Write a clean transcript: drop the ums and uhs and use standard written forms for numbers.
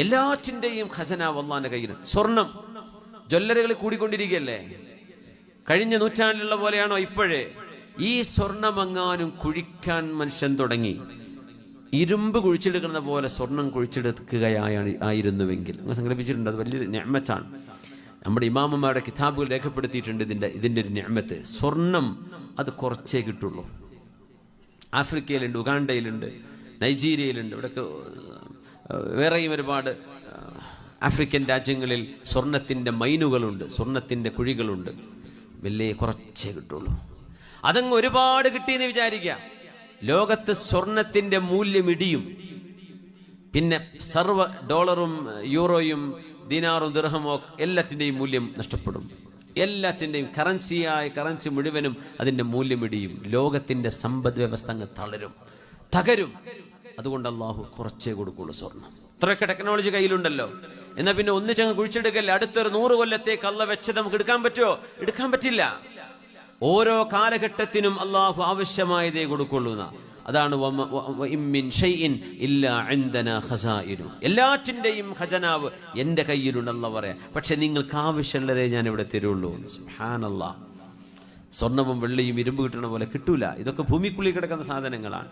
എല്ലാറ്റിൻ്റെയും ഖസനാവ് അള്ളാന്റെ കയ്യിൽ. സ്വർണം ജ്വല്ലറികൾ കൂടിക്കൊണ്ടിരിക്കുകയല്ലേ? കഴിഞ്ഞ നൂറ്റാണ്ടിലുള്ള പോലെയാണോ ഇപ്പോഴേ? ഈ സ്വർണമെങ്ങാനും കുഴിക്കാൻ മനുഷ്യൻ തുടങ്ങി, ഇരുമ്പ് കുഴിച്ചെടുക്കുന്ന പോലെ സ്വർണം കുഴിച്ചെടുക്കുകയായിരുന്നുവെങ്കിൽ, നിങ്ങൾ സങ്കല്പിച്ചിട്ടുണ്ട്, അത് വലിയൊരു നിഅമത്താണ്. നമ്മുടെ ഇമാമന്മാരുടെ കിതാബുകൾ രേഖപ്പെടുത്തിയിട്ടുണ്ട് ഇതിൻ്റെ ഒരു നിഅമത്ത്. സ്വർണം അത് കുറച്ചേ കിട്ടുള്ളൂ. ആഫ്രിക്കയിലുണ്ട്, ഉഗാണ്ടയിലുണ്ട്, നൈജീരിയയിലുണ്ട്, ഇവിടെയൊക്കെ വേറെയും ഒരുപാട് ആഫ്രിക്കൻ രാജ്യങ്ങളിൽ സ്വർണത്തിൻ്റെ മൈനുകളുണ്ട്, സ്വർണത്തിൻ്റെ കുഴികളുണ്ട്. വലിയ കുറച്ചേ കിട്ടുള്ളൂ. അതങ്ങ് ഒരുപാട് കിട്ടിയെന്ന് വിചാരിക്കുക, ലോകത്ത് സ്വർണത്തിൻ്റെ മൂല്യം ഇടിയും. പിന്നെ സർവ്വ ഡോളറും യൂറോയും ദിനാറും ദിർഹമോ എല്ലാറ്റിൻ്റെയും മൂല്യം നഷ്ടപ്പെടും. എല്ലാറ്റിൻ്റെയും കറൻസി മുഴുവനും അതിൻ്റെ മൂല്യം ഇടിയും. ലോകത്തിൻ്റെ സമ്പദ് വ്യവസ്ഥ അങ്ങ് തകരും. അതുകൊണ്ട് അള്ളാഹു കുറച്ചേ കൊടുക്കുള്ളൂ സ്വർണം. ഇത്രയൊക്കെ ടെക്നോളജി കയ്യിലുണ്ടല്ലോ. എന്നാൽ പിന്നെ ഒന്നിച്ചങ്ങ് കുഴിച്ചെടുക്കല്ലേ? അടുത്തൊരു 100 കൊല്ലത്തേക്ക് അള്ള വെച്ചത് നമുക്ക് എടുക്കാൻ പറ്റുമോ? എടുക്കാൻ പറ്റില്ല. ഓരോ കാലഘട്ടത്തിനും അള്ളാഹു ആവശ്യമായതേ കൊടുക്കുള്ളൂ. അതാണ് എല്ലാറ്റിൻ്റെയും ഖജനാവ് എൻ്റെ കയ്യിലുണ്ടെന്ന് പറയാം. പക്ഷെ നിങ്ങൾക്ക് ആവശ്യമുള്ളതേ ഞാൻ ഇവിടെ തരുള്ളൂ. സുബ്ഹാനല്ലാഹ്. സ്വർണവും വെള്ളിയും ഇരുമ്പ് കിട്ടണ പോലെ കിട്ടൂല. ഇതൊക്കെ ഭൂമിക്കുള്ളിൽ കിടക്കുന്ന സാധനങ്ങളാണ്.